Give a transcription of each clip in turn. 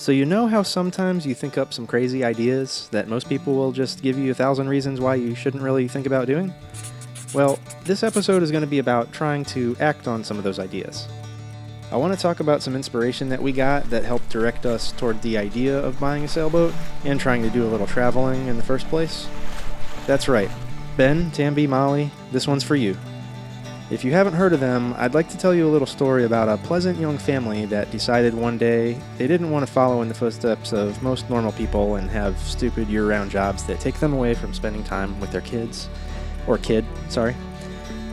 So you know how sometimes you think up some crazy ideas that most people will just give you 1,000 reasons why you shouldn't really think about doing? Well, this episode is going to be about trying to act on some of those ideas. I want to talk about some inspiration that we got that helped direct us toward the idea of buying a sailboat and trying to do a little traveling in the first place. That's right. Ben, Tamby, Molly, this one's for you. If you haven't heard of them, I'd like to tell you a little story about a pleasant young family that decided one day they didn't want to follow in the footsteps of most normal people and have stupid year-round jobs that take them away from spending time with their kid,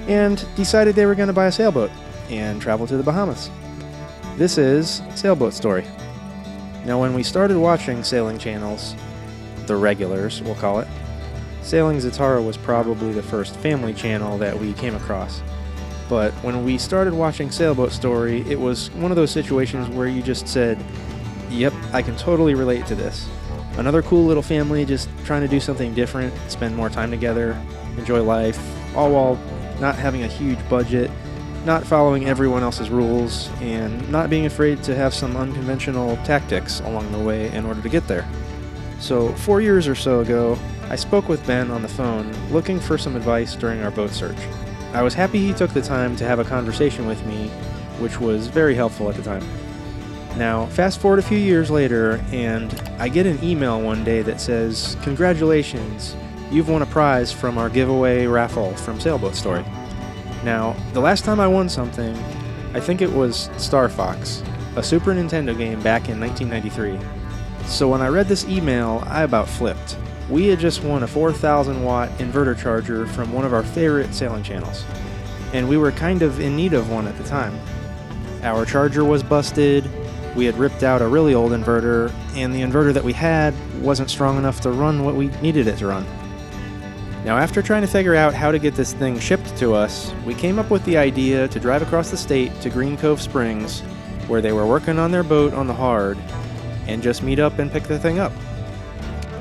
and decided they were going to buy a sailboat and travel to the Bahamas. This is Sailboat Story. Now, when we started watching sailing channels, the regulars, we'll call it, Sailing Zatara was probably the first family channel that we came across. But when we started watching Sailboat Story, it was one of those situations where you just said, yep, I can totally relate to this. Another cool little family just trying to do something different, spend more time together, enjoy life, all while not having a huge budget, not following everyone else's rules, and not being afraid to have some unconventional tactics along the way in order to get there. So 4 years or so ago, I spoke with Ben on the phone looking for some advice during our boat search. I was happy he took the time to have a conversation with me, which was very helpful at the time. Now, fast forward a few years later, and I get an email one day that says, "Congratulations, you've won a prize from our giveaway raffle from Sailboat Story." Now, the last time I won something, I think it was Star Fox, a Super Nintendo game back in 1993. So when I read this email, I about flipped. We had just won a 4,000 watt inverter charger from one of our favorite sailing channels, and we were kind of in need of one at the time. Our charger was busted, we had ripped out a really old inverter, and the inverter that we had wasn't strong enough to run what we needed it to run. Now, after trying to figure out how to get this thing shipped to us, we came up with the idea to drive across the state to Green Cove Springs, where they were working on their boat on the hard, and just meet up and pick the thing up.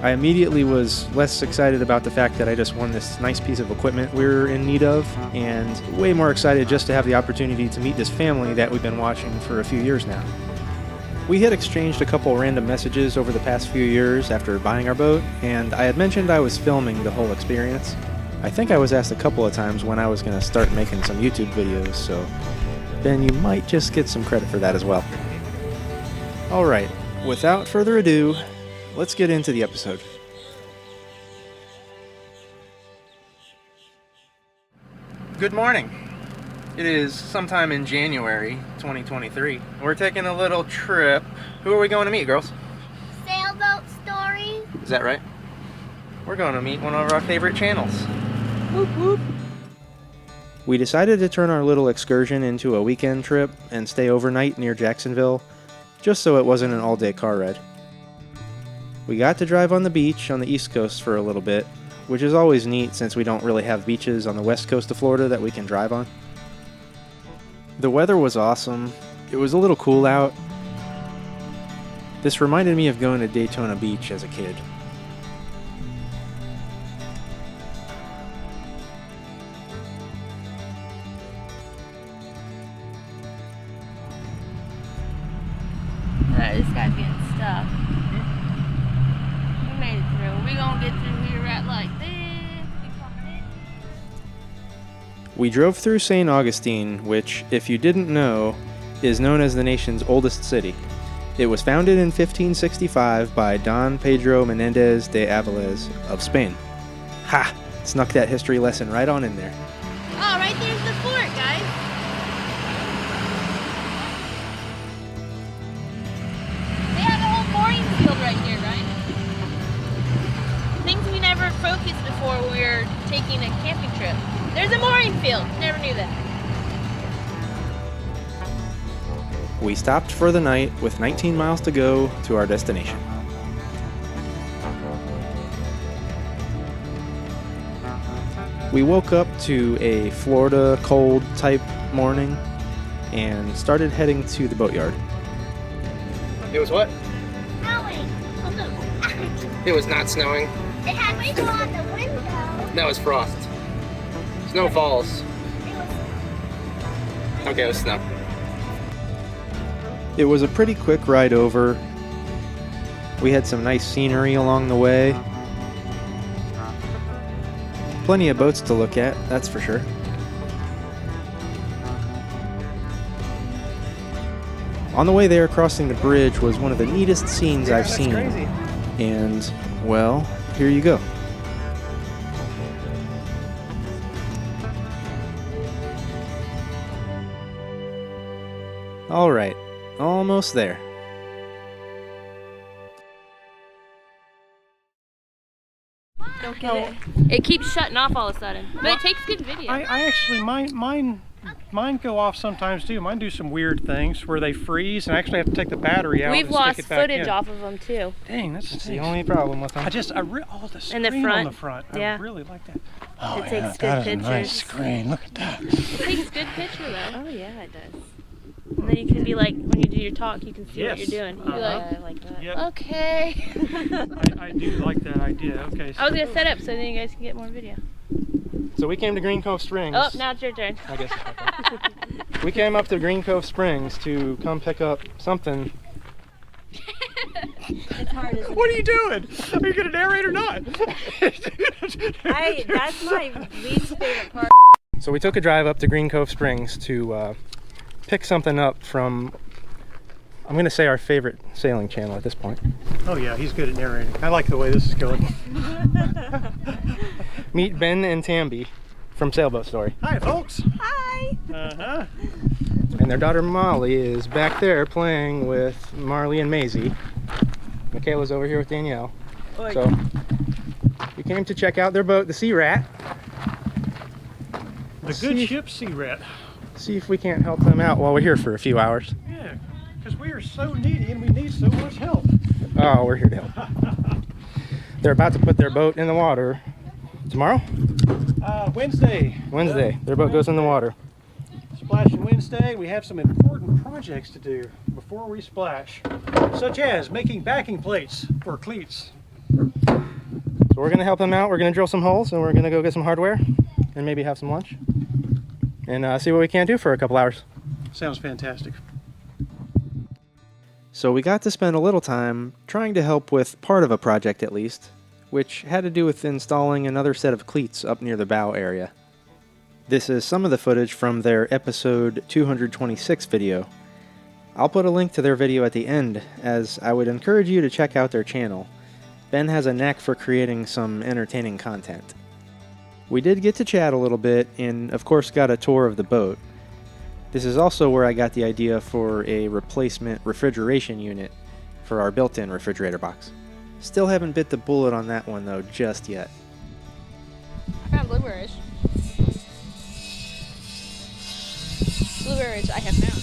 I immediately was less excited about the fact that I just won this nice piece of equipment we were in need of, and way more excited just to have the opportunity to meet this family that we've been watching for a few years now. We had exchanged a couple random messages over the past few years after buying our boat, and I had mentioned I was filming the whole experience. I think I was asked a couple of times when I was going to start making some YouTube videos, so Ben, you might just get some credit for that as well. Alright, without further ado, let's get into the episode. Good morning. It is sometime in January 2023. We're taking a little trip. Who are we going to meet, girls? Sailboat Story. Is that right? We're going to meet one of our favorite channels. Whoop whoop. We decided to turn our little excursion into a weekend trip and stay overnight near Jacksonville, just so it wasn't an all-day car ride. We got to drive on the beach on the East Coast for a little bit, which is always neat since we don't really have beaches on the west coast of Florida that we can drive on. The weather was awesome. It was a little cool out. This reminded me of going to Daytona Beach as a kid. This guy's getting stuck. We made it through. We're gonna get through here right like this. We drove through St. Augustine, which, if you didn't know, is known as the nation's oldest city. It was founded in 1565 by Don Pedro Menendez de Avilés of Spain. Ha! Snuck that history lesson right on in there. Oh, right there's the fort, guys. They have a whole mooring field right here, right? Things we never focused before we were taking a camping trip. There's a mooring field. Never knew that. We stopped for the night with 19 miles to go to our destination. We woke up to a Florida cold type morning and started heading to the boatyard. It was what? Snowing. It was not snowing. It had rainbow on the window. That was frost. Snow falls. It was Okay, it was snow. It was a pretty quick ride over, We had some nice scenery along the way. Plenty of boats to look at, that's for sure. On the way there, crossing the bridge was one of the neatest scenes I've seen. Crazy. And, well, here you go. All right, almost there. Don't get it. It keeps shutting off all of a sudden, but it takes good video. I actually, mine go off sometimes too. Mine do some weird things where they freeze, and I actually have to take the battery out. We've and lost stick it back footage in. off of them too. Dang, that's The only problem with them. the screen In the front. on the front. Yeah. I really like that. Oh, It yeah, takes good that is pictures. a nice screen. Look at that. It takes good picture though. Oh yeah, it does. And then you can be like, when you do your talk, you can see what Yes. you're doing. You're like, Uh-huh. I like that. Yep. Okay. I do like that idea. Okay. I was gonna set up so then you guys can get more video. So we came to Green Cove Springs. Oh, now it's your turn. I guess it's my turn. We came up to Green Cove Springs to come pick up something. It's hard, isn't What are you doing? Are you gonna narrate or not? That's my least favorite part. So we took a drive up to Green Cove Springs to pick something up from, I'm going to say, our favorite sailing channel at this point. Oh yeah, he's good at narrating. I like the way this is going. Meet Ben and Tamby from Sailboat Story. Hi, folks. Hi. Uh-huh. And their daughter Molly is back there playing with Marley and Maisie. Michaela's over here with Danielle. Oi. So we came to check out their boat, the Sea Rat. The good ship Sea Rat. See if we can't help them out while we're here for a few hours. Yeah, because we are so needy and we need so much help. Oh, we're here to help. They're about to put their boat in the water tomorrow? Wednesday. Wednesday. Their boat goes in the water. Splashing Wednesday. We have some important projects to do before we splash, such as making backing plates for cleats. So we're going to help them out. We're going to drill some holes and we're going to go get some hardware and maybe have some lunch and see what we can do for a couple hours. Sounds fantastic. So we got to spend a little time trying to help with part of a project at least, which had to do with installing another set of cleats up near the bow area. This is some of the footage from their episode 226 video. I'll put a link to their video at the end, as I would encourage you to check out their channel. Ben has a knack for creating some entertaining content. We did get to chat a little bit, and of course got a tour of the boat. This is also where I got the idea for a replacement refrigeration unit for our built-in refrigerator box. Still haven't bit the bullet on that one though, just yet. I found blueberries. Blueberries I have found.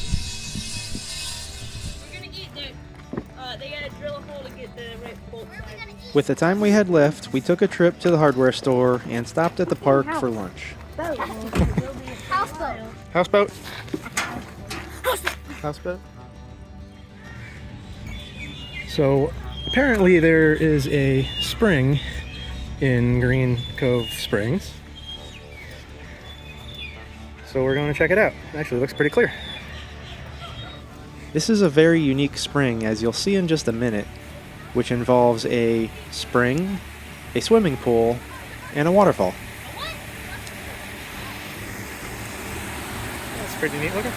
We're gonna eat there. They gotta drill a hole to get the right bolt size. With the time we had left, we took a trip to the hardware store and stopped at the park for lunch. Houseboat. Houseboat? Houseboat? So, apparently there is a spring in Green Cove Springs. So we're going to check it out. Actually, it looks pretty clear. This is a very unique spring, as you'll see in just a minute, which involves a spring, a swimming pool, and a waterfall. That's pretty neat looking.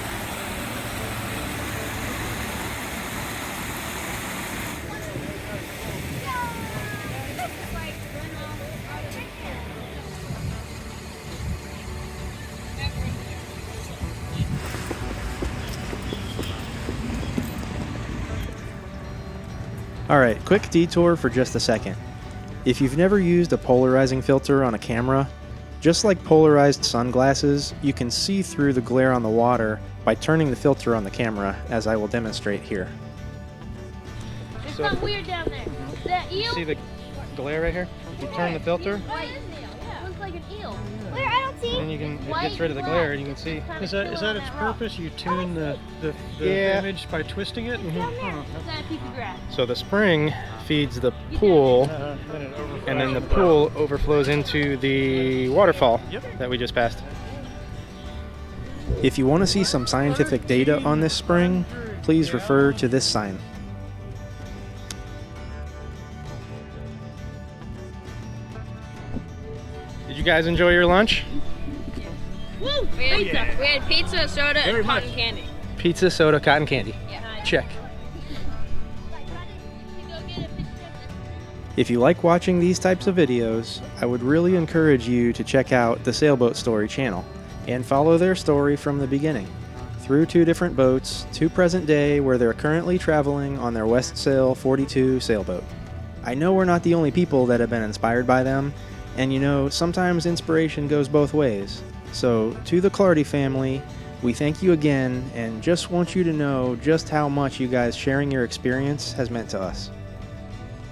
Alright, quick detour for just a second. If you've never used a polarizing filter on a camera, just like polarized sunglasses, you can see through the glare on the water by turning the filter on the camera, as I will demonstrate here. There's something weird down there. Is that eel? See the glare right here? You turn the filter, White eel. Yeah. Looks like an eel. Where? I don't see. and it gets rid of the glare, and you can see. Is that its purpose? You tune the Yeah. image by twisting it? Is that a piece of grass? So the spring feeds the pool, Then it overflows. and then the pool overflows into the waterfall Yep. that we just passed. If you want to see some scientific data on this spring, please refer to this sign. guys enjoy your lunch? Woo! We had pizza, soda, Very and cotton much. candy. Pizza, soda, cotton candy. Yeah. Check. If you like watching these types of videos, I would really encourage you to check out the Sailboat Story channel and follow their story from the beginning, through 2 different boats to present day where they're currently traveling on their West Sail 42 sailboat. I know we're not the only people that have been inspired by them, and you know, sometimes inspiration goes both ways. So, to the Clardy family, we thank you again and just want you to know just how much you guys sharing your experience has meant to us.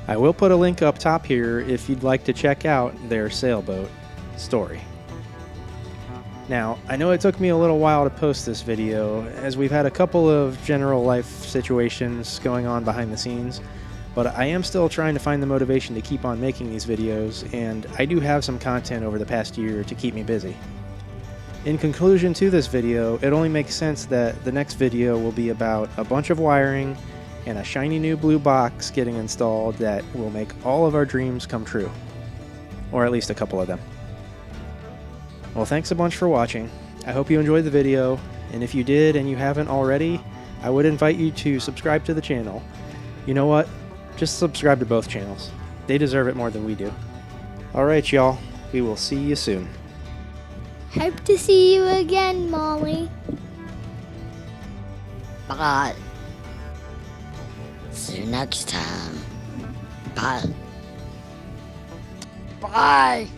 I will put a link up top here if you'd like to check out their sailboat story. Now, I know it took me a little while to post this video, as we've had a couple of general life situations going on behind the scenes, but I am still trying to find the motivation to keep on making these videos, and I do have some content over the past year to keep me busy. In conclusion to this video, it only makes sense that the next video will be about a bunch of wiring and a shiny new blue box getting installed that will make all of our dreams come true. Or at least a couple of them. Well, thanks a bunch for watching. I hope you enjoyed the video, and if you did and you haven't already, I would invite you to subscribe to the channel. You know what? Just subscribe to both channels. They deserve it more than we do. Alright, y'all. We will see you soon. Hope to see you again, Molly. Bye. See you next time. Bye. Bye.